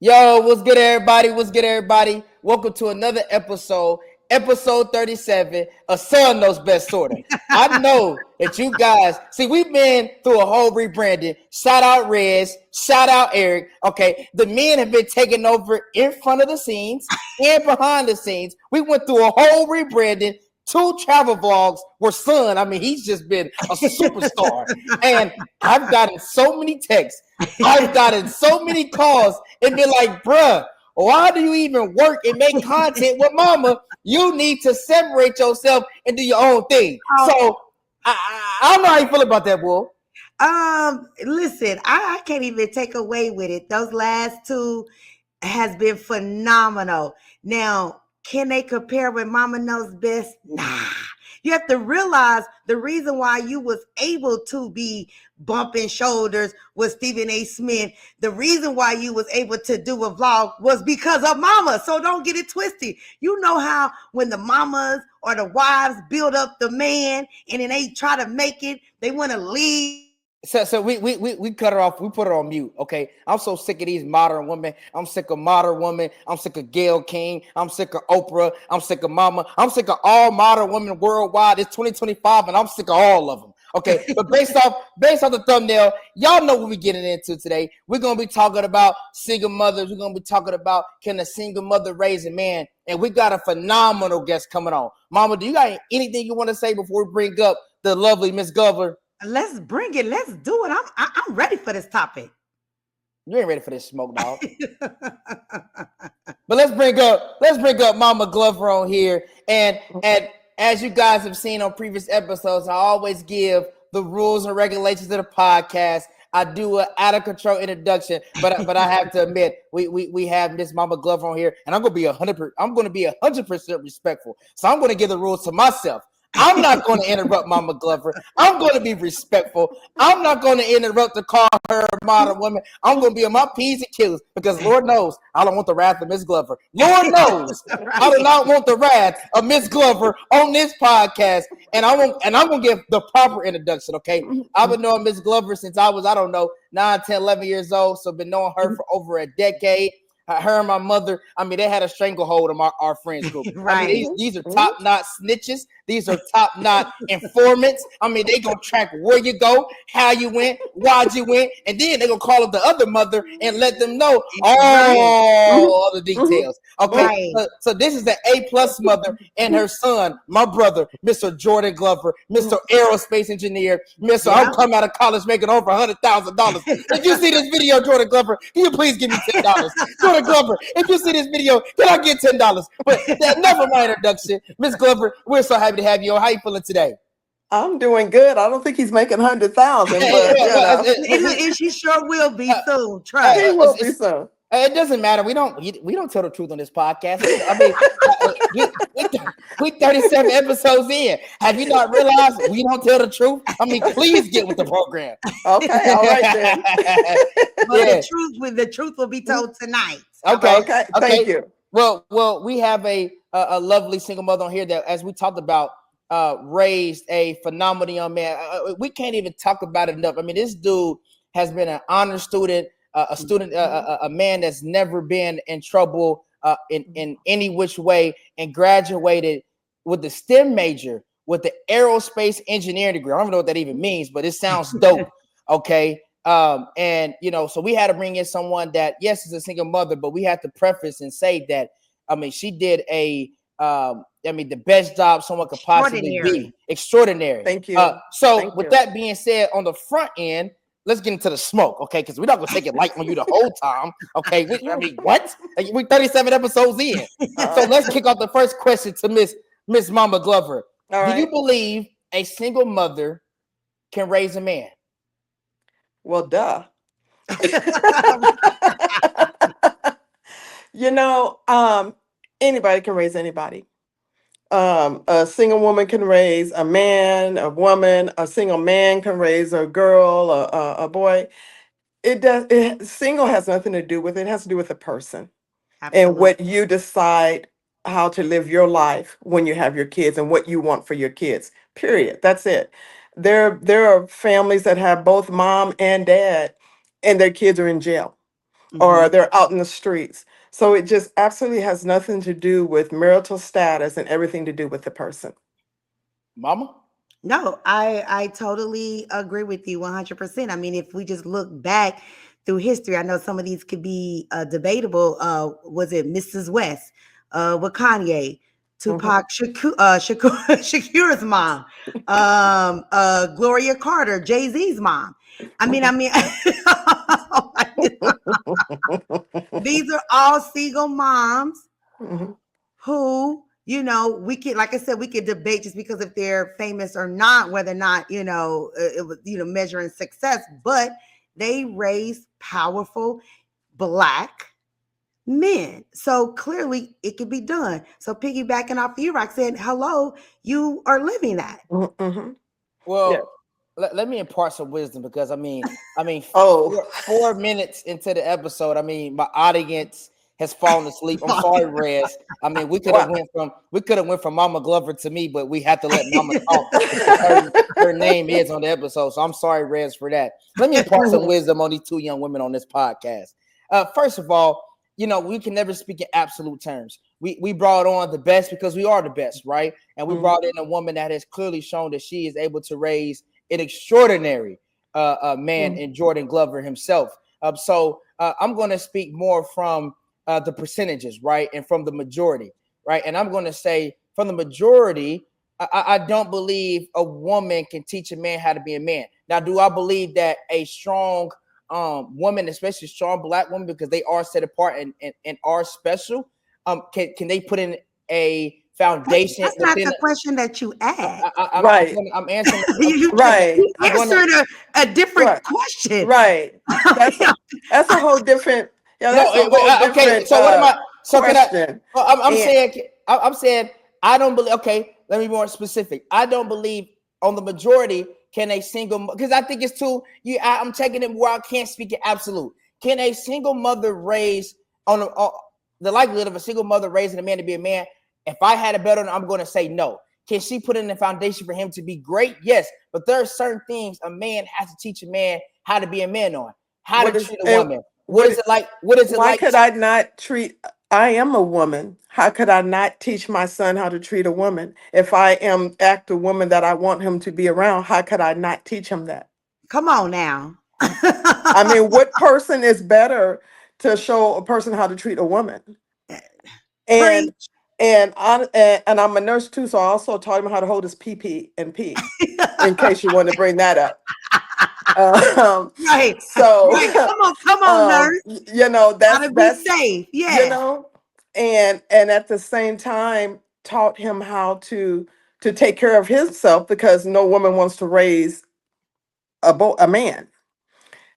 Yo, what's good, everybody? What's good, everybody? Welcome to another episode 37 of Son Knows Best, Sorta. I know that you guys, see, we've been through a whole rebranding. Shout out Rez, shout out Eric. Okay, the men have been taking over in front of the scenes and behind the scenes. We went through a whole rebranding. Two travel vlogs where Son, I mean, he's just been a superstar. And I've gotten so many texts. I've gotten so many calls and been like, bruh, why do you even work and make content with mama? You need to separate yourself and do your own thing. So I don't know how you feel about that, boy. Listen, I can't even take away with it. Those last two has been phenomenal. Now, can they compare with Mama Knows Best? Nah. You have to realize the reason why you was able to be bumping shoulders with Stephen A. Smith, the reason why you was able to do a vlog was because of mama. So don't get it twisted. You know how when the mamas or the wives build up the man and then they try to make it, they want to leave. So we cut her off. We put her on mute. Okay. I'm so sick of these modern women. I'm sick of modern women. I'm sick of Gayle King. I'm sick of Oprah. I'm sick of Mama. I'm sick of all modern women worldwide. It's 2025 and I'm sick of all of them. Okay. But based off the thumbnail, y'all know what we're getting into today. We're gonna be talking about single mothers. We're gonna be talking about can a single mother raise a man? And we got a phenomenal guest coming on. Mama, do you got anything you want to say before we bring up the lovely Miss Glover? Let's bring it. Let's do it. I'm ready for this topic. You ain't ready for this smoke, dog. But let's bring up Mama Glover on here. And as you guys have seen on previous episodes, I always give the rules and regulations of the podcast. I do an out of control introduction, but I have to admit we have Miss Mama Glover on here, and I'm gonna be 100% respectful. So I'm gonna give the rules to myself. I'm not going to interrupt Mama Glover. I'm going to be respectful. I'm not going to interrupt to call her a modern woman. I'm going to be on my P's and Q's because Lord knows I don't want the wrath of Miss Glover. Lord knows I do not want the wrath of Miss Glover on this podcast. And I'm going to give the proper introduction, okay? I've been knowing Miss Glover since I was, 9, 10, 11 years old. So I've been knowing her for over a decade. Her and my mother, I mean, they had a stranglehold on our friends group. Right. I mean, these are top-notch snitches. These are top-notch informants. I mean, they gonna track where you go, how you went, why'd you went, and then they gonna call up the other mother and let them know all the details. Okay, Right. so this is the A+ mother and her son, my brother, Mr. Jordan Glover, Mr. Aerospace Engineer, Mr. I'm coming out of college making over $100,000. If you see this video, Jordan Glover, can you please give me $10? Jordan Glover, if you see this video, can I get $10? But enough of my introduction. Miss Glover, we're so happy to have you on. How you feeling today? I'm doing good. I don't think he's making 100,000, but And she sure will be soon. Trust. he will be soon. It doesn't matter. We don't tell the truth on this podcast. I mean, we 37 episodes in. Have you not realized we don't tell the truth? I mean, please get with the program. Okay, all right then. But the truth will be told tonight. Okay. Thank you. Well, we have a lovely single mother on here that, as we talked about, raised a phenomenal young man. We can't even talk about it enough. I mean, this dude has been an honor student. A man that's never been in trouble in any which way, and graduated with the STEM major with the aerospace engineering degree. I don't know what that even means, but it sounds dope. Okay. And so we had to bring in someone that, yes, is a single mother, but we had to preface and say that, I mean, she did the best job someone could possibly be. Extraordinary. Thank you. That being said, on the front end, let's get into the smoke, okay? Because we're not gonna take it light on you the whole time, okay? What? We're 37 episodes in, so let's kick off the first question to Miss Mama Glover. Do you believe a single mother can raise a man? Well, duh. Anybody can raise anybody. A single woman can raise a man, a woman. A single man can raise a girl, a boy. Single has nothing to do with it. It has to do with the person. Absolutely. And what you decide how to live your life when you have your kids and what you want for your kids. Period. That's it. There are families that have both mom and dad, and their kids are in jail. or they're out in the streets. So it just absolutely has nothing to do with marital status and everything to do with the person. Mama? No, I totally agree with you 100%. I mean, if we just look back through history, I know some of these could be debatable. Was it Mrs. West with Kanye, Tupac Shakira's mom, Gloria Carter, Jay-Z's mom. I mean, these are all single moms Mhm. who, we could, like I said, we could debate just because if they're famous or not, whether or not, it was, measuring success, but they raise powerful Black men. So clearly it could be done. So piggybacking off of you, Roxanne, hello, you are living that. Mhm. Yeah. Well, let me impart some wisdom because I mean, Oh. 4 minutes into the episode, I mean, my audience has fallen asleep. I'm sorry, Rez. I mean, we could have Wow. went from Mama Glover to me, but we had to let Mama talk because her name is on the episode. So I'm sorry, Rez, for that. Let me impart some wisdom on these two young women on this podcast. First of all, we can never speak in absolute terms. We brought on the best because we are the best, right? And we brought in a woman that has clearly shown that she is able to raise an extraordinary man in Jordan Glover himself. So I'm going to speak more from the percentages, right? And from the majority, right? And I'm going to say from the majority, I don't believe a woman can teach a man how to be a man. Now, do I believe that a strong woman, especially strong Black woman, because they are set apart and are special, can they put in a foundation? That's not the question that you asked. Right. I'm answering. Right. You answered a different Right. question. Right. That's a whole different. Yeah, that's a whole Okay. different So what am I? So question. I'm And- saying. I'm saying I don't believe. Okay, let me be more specific. I don't believe on the majority can a single, because I think it's too. I'm taking it where I can't speak in absolute. Can a single mother raise on the likelihood of a single mother raising a man to be a man? If I had a better, I'm going to say no. Can she put in the foundation for him to be great? Yes, but there are certain things a man has to teach a man how to be a man on, how to treat a woman. What is it like? What is it Why like? could I not treat? I am a woman. How could I not teach my son how to treat a woman? If I am act a woman that I want him to be around, how could I not teach him that? Come on now. I mean, what person is better to show a person how to treat a woman? And Preach. and I'm a nurse too, so I also taught him how to hold his pee and pee. In case you want to bring that up. Right. So Right. Come on, nurse. that's Gotta be safe. Yeah. and at the same time taught him how to take care of himself, because no woman wants to raise a man.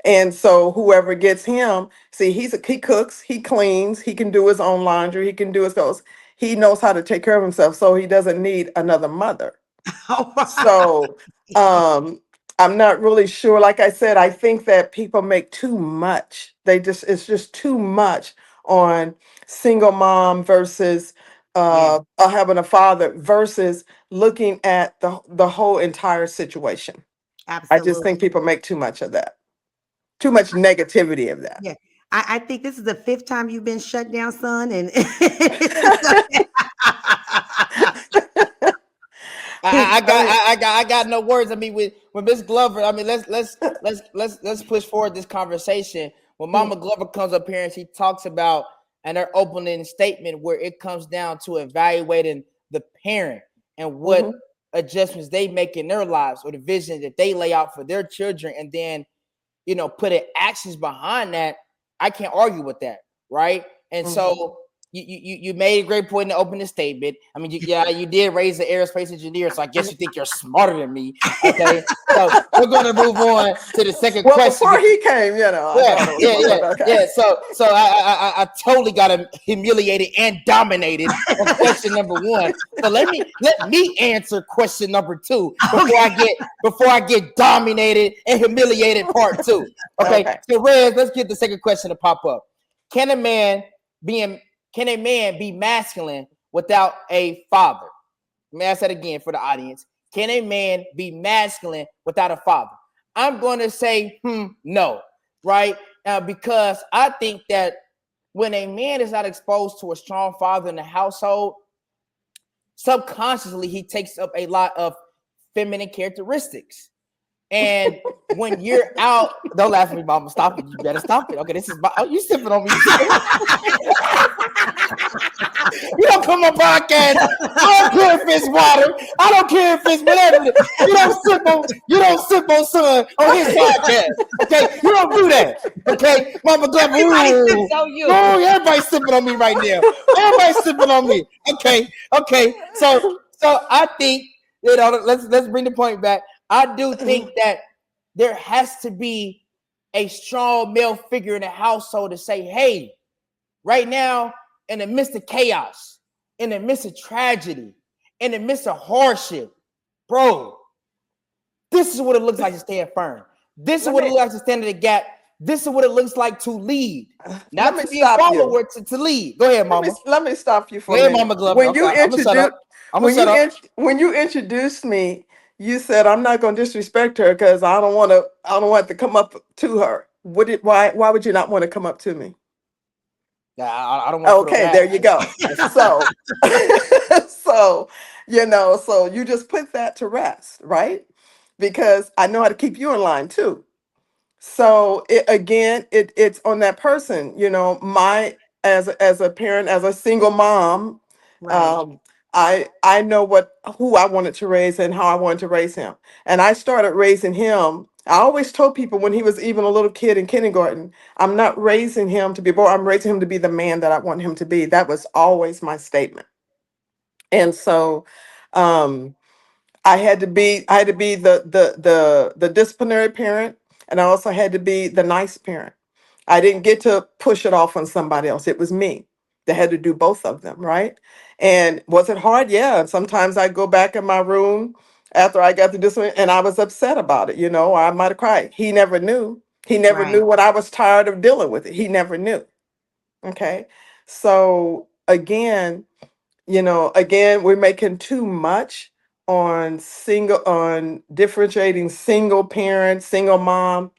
And so whoever gets him, see, he cooks, he cleans, he can do his own laundry, he can do his clothes. He knows how to take care of himself, so he doesn't need another mother. So I'm not really sure. Like I said, I think that people make too much. It's just too much on single mom versus having a father versus looking at the whole entire situation. I just Absolutely. think people make too much of that. Too much negativity of that. Yeah. I think this is the 5th time you've been shut down, son. And I got no words. I mean, with Miss Glover, I mean, let's push forward this conversation. When Mama Glover comes up here and she talks about and her opening statement where it comes down to evaluating the parent and what adjustments they make in their lives or the vision that they lay out for their children, and then putting actions behind that, I can't argue with that, right? And so you made a great point in the opening statement. I mean, you did raise the aerospace engineer, so I guess you think you're smarter than me. Okay, so we're going to move on to the second question. Before he came, Yeah. So I totally got him humiliated and dominated on question number 1. So let me answer question number 2 before I get dominated and humiliated part 2. Okay. So Rez, let's get the second question to pop up. Can a man be masculine without a father? Let me ask that again for the audience. Can a man be masculine without a father? I'm going to say no, right? because I think that when a man is not exposed to a strong father in the household, subconsciously he takes up a lot of feminine characteristics. And when you're out, don't laugh at me, mama. Stop it. You better stop it. Okay, this is you sipping on me. You don't come on podcast. I don't care if it's water. I don't care if it's whatever. You don't sip on son on his podcast. Okay, you don't do that. Okay, Mama Glover. Everybody sips on you. Oh, everybody's sipping on me right now. Everybody's sipping on me. Okay. So I think let's bring the point back. I do think that there has to be a strong male figure in the household to say, hey, right now, in the midst of chaos, in the midst of tragedy, in the midst of hardship, bro, this is what it looks like to stand firm. This is what it looks like to stand in the gap. This is what it looks like to lead. Not to be a follower, to lead. Go ahead, mama. Let me stop you for a minute. Mama Glover. When you introduced me, you said I'm not going to disrespect her because I don't want to come up to her. Why would you not want to come up to me? I don't want. Okay, there you go. So so you just put that to rest, right? Because I know how to keep you in line too. So it's on that person. My as a parent, as a single mom, Right. I know who I wanted to raise and how I wanted to raise him. And I started raising him. I always told people when he was even a little kid in kindergarten, I'm not raising him to be boy, I'm raising him to be the man that I want him to be. That was always my statement. And so I had to be the disciplinary parent, and I also had to be the nice parent. I didn't get to push it off on somebody else. It was me that had to do both of them, right? And was it hard? Yeah. Sometimes I go back in my room after I got the discipline and I was upset about it, I might have cried. He never knew. He never knew when I was tired of dealing with it. He never knew. Okay. So again, we're making too much on differentiating single parent, single mom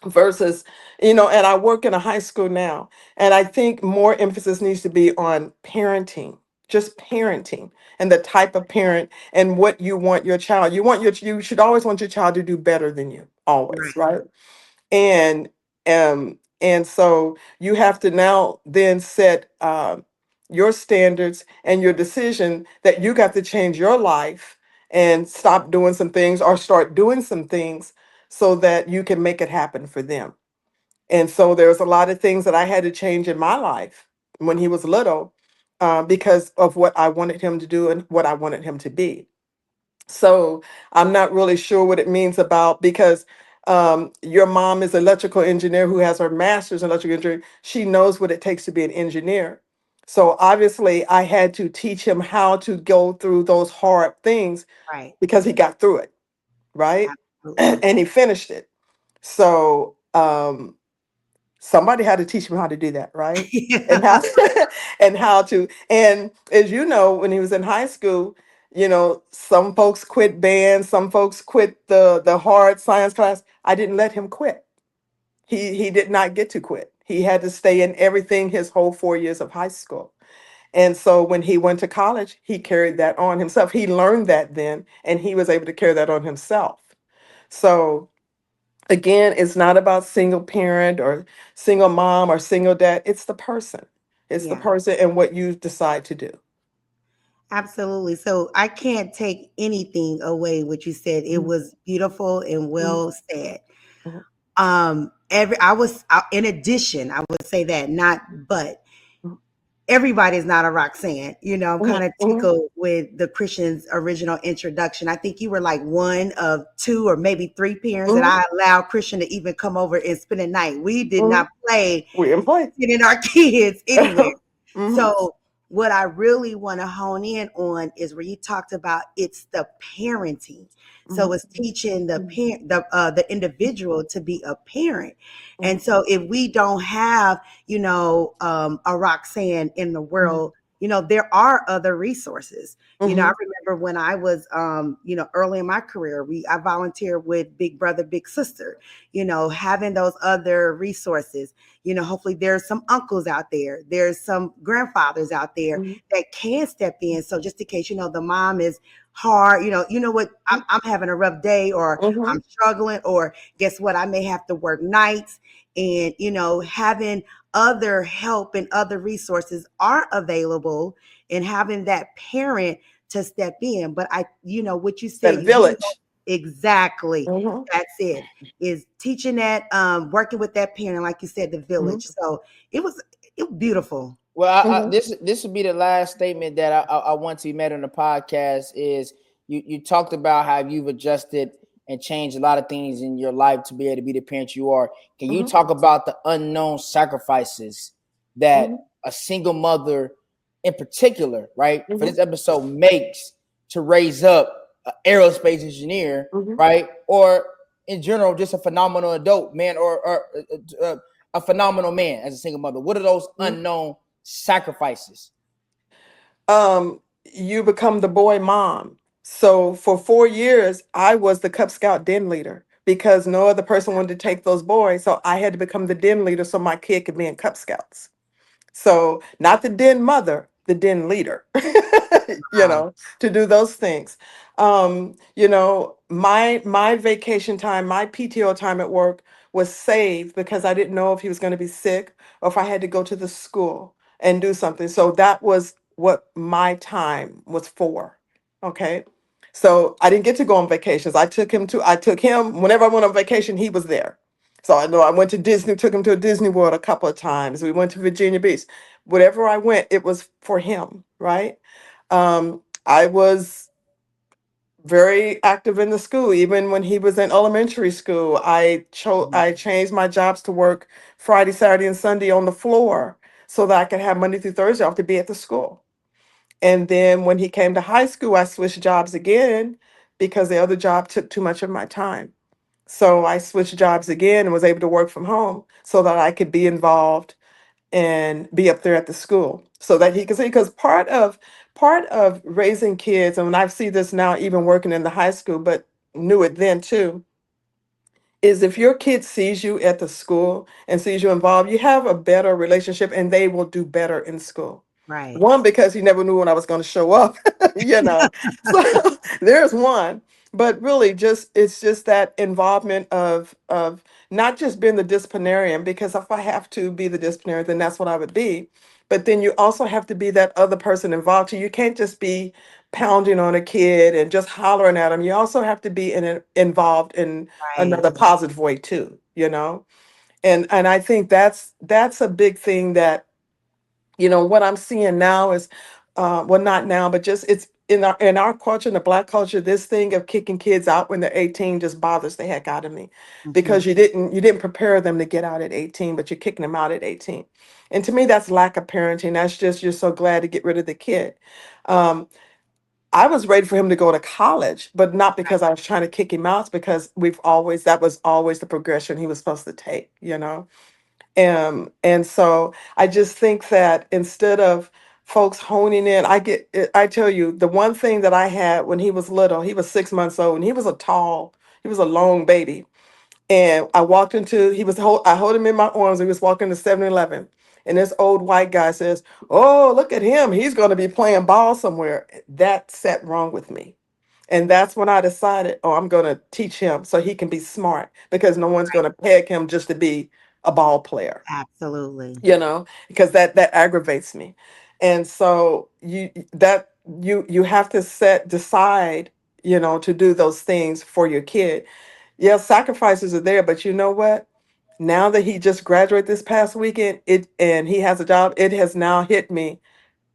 versus, and I work in a high school now, and I think more emphasis needs to be on parenting, just parenting and the type of parent and what you want your child. You should always want your child to do better than you, always, right? And so you have to now then set your standards and your decision that you got to change your life and stop doing some things or start doing some things so that you can make it happen for them. And so there's a lot of things that I had to change in my life when he was little because of what I wanted him to do and what I wanted him to be. So I'm not really sure what it means about because your mom is an electrical engineer who has her master's in electrical engineering. She knows what it takes to be an engineer. So obviously I had to teach him how to go through those hard things because he got through it, right? And he finished it. So somebody had to teach him how to do that, right? And how and as you know, when he was in high school, some folks quit band, some folks quit the hard science class. I didn't let him quit. He did not get to quit. He had to stay in everything his whole 4 years of high school. And so when he went to college, he carried that on himself. He learned that then, and he was able to carry that on himself. So again, it's not about single parent or single mom or single dad. It's the person. It's the person and what you decide to do. Absolutely. So I can't take anything away what you said. It was beautiful and well said. In addition, I would say that, not but everybody's not a Roxanne. I'm kind of tickled with the Christian's original introduction. I think you were like one of two or maybe three parents that I allowed Christian to even come over and spend a night. We did not play getting our kids anywhere. So what I really want to hone in on is where you talked about it's the parenting. So it's teaching the parent, the individual to be a parent. And so if we don't have, a Roxanne in the world, there are other resources. I Mm-hmm. remember when I was, early in my career, I volunteered with Big Brother, Big Sister, having those other resources. Hopefully there's some uncles out there, there's some grandfathers out there Mm-hmm. that can step in. So just in case, the mom is hard, what, I'm having a rough day, or Mm-hmm. I'm struggling, or guess what, I may have to work nights. And, having other help and other resources are available, and having that parent to step in. But what you said, That you really village. exactly, Mm-hmm. that's it, is teaching that, working with that parent, like you said, the village. So it was it was beautiful. Well, Mm-hmm. this would be the last statement that I want to be made on the podcast. Is you talked about how you've adjusted and changed a lot of things in your life to be able to be the parent you are. Can you Mm-hmm. talk about the unknown sacrifices that Mm-hmm. a single mother, in particular, right, for Mm-hmm. this episode, makes to raise up an aerospace engineer, Mm-hmm. right, or in general, just a phenomenal adult man, or a phenomenal man as a single mother? What are those unknown sacrifices? You become the boy mom. So for 4 years, I was the Cub Scout den leader because no other person wanted to take those boys. So I had to become the den leader so my kid could be in Cub Scouts. So not the den mother, the den leader, Wow. to do those things. My vacation time, my PTO time at work was saved because I didn't know if he was going to be sick or if I had to go to the school and do something. So that was what my time was for. Okay. So I didn't get to go on vacations. I took him whenever I went on vacation, he was there. So I know I went to Disney, took him to a Disney World a couple of times. We went to Virginia Beach. Wherever I went, it was for him, right? I was very active in the school, even when he was in elementary school. I changed my jobs to work Friday, Saturday, and Sunday on the floor so that I could have Monday through Thursday off to be at the school. And then when he came to high school, I switched jobs again because the other job took too much of my time. So I switched jobs again and was able to work from home so that I could be involved and be up there at the school so that he could see, because part of raising kids, and I see this now even working in the high school, but knew it then too, is if your kid sees you at the school and sees you involved, you have a better relationship and they will do better in school. Right. One, because he never knew when I was going to show up, you know. So there's one. But really just it's just that involvement of not just being the disciplinarian, because if I have to be the disciplinarian, then that's what I would be. But then you also have to be that other person involved. So you can't just be pounding on a kid and just hollering at him. You also have to be involved in Right. another positive way too, you know. And I think that's a big thing that what I'm seeing now is, well, not now, but just it's in our culture, in the Black culture, this thing of kicking kids out when they're 18 just bothers the heck out of me, Hmm. because you didn't prepare them to get out at 18, but you're kicking them out at 18. And to me, that's lack of parenting. That's just, you're so glad to get rid of the kid. Um, I was ready for him to go to college, but not because I was trying to kick him out. It's because that was always the progression he was supposed to take. And so I just think that instead of folks honing in, I tell you, the one thing that I had when he was little, he was 6 months old, and he was a long baby. And I hold him in my arms. He was walking to 7-Eleven. And this old white guy says, "Oh, look at him. He's going to be playing ball somewhere." That sat wrong with me. And that's when I decided, oh, I'm going to teach him so he can be smart, because no one's going to peg him just to be a ball player, Absolutely. because that aggravates me. And so you have to decide, to do those things for your kid. Yeah, sacrifices are there, but you know what? Now that he just graduated this past weekend, and he has a job, it has now hit me.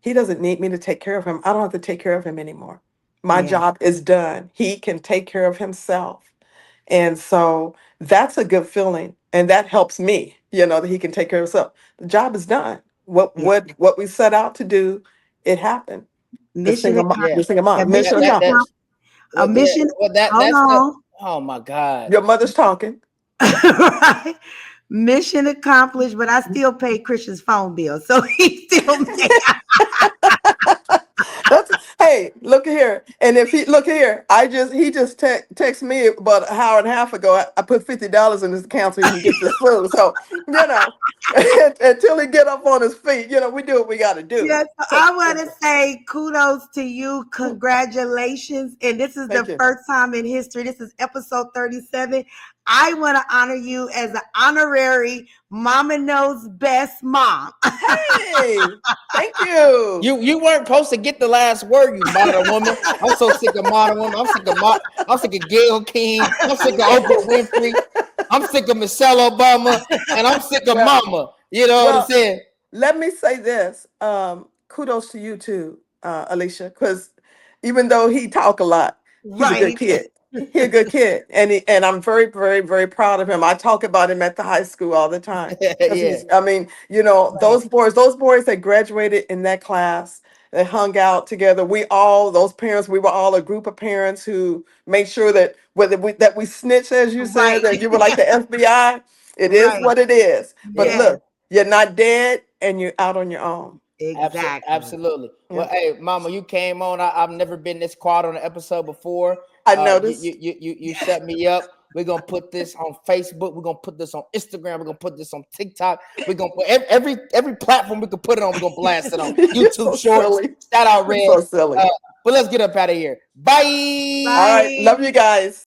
He doesn't need me to take care of him. I don't have to take care of him anymore. My Yeah. job is done. He can take care of himself. And so that's a good feeling. And that helps me, that he can take care of himself. The job is done. What Yeah. what what we set out to do, it happened. The Mission single mom, Yeah, the accomplished. single A mom, that mission mission that that. accomplished. accomplished. A Well, yeah, mission. well, Hold that's the. on. Oh my God. Your mother's talking. Right. Mission accomplished, but I still pay Christian's phone bill, so he still made. And if he look here, he just text me about an hour and a half ago. I put $50 in his account so he can get this food. So until he get up on his feet, we do what we got to do. Yes, So I want to say kudos to you. Congratulations. And this is thank the you. first time in history. This is episode 37. I want to honor you as an honorary Mama Knows Best mom. Hey, thank you. You weren't supposed to get the last word, you modern woman. I'm so sick of modern woman. I'm sick of Gayle King. I'm sick of Oprah Winfrey. I'm sick of Michelle Obama, and I'm sick of Well, Mama. You know what I'm saying? let me say this. Kudos to you too, Alicia, because even though he talk a lot, he's a good Right. kid. He's a good kid, and I'm very, very, very proud of him. I talk about him at the high school all the time because Yeah. I mean, Right. those boys that graduated in that class, that hung out together. Those parents, we were all a group of parents who made sure that that we snitch, as you said, Right. that you were like the FBI. It is Right. what it is. But Yeah. Yes, look, you're not dead, and you're out on your own. exactly. Absolutely. Yeah. Well, hey, Mama, you came on. I've never been this quiet on an episode before. I You, noticed. you set me up. We're gonna put this on Facebook. We're gonna put this on Instagram. We're gonna put this on TikTok. We're gonna put every platform we can put it on. We're gonna blast it on You're YouTube so Shorts. silly. Shout out You're Red. so silly. But let's get up out of here. Bye. All right. Bye. Love you guys.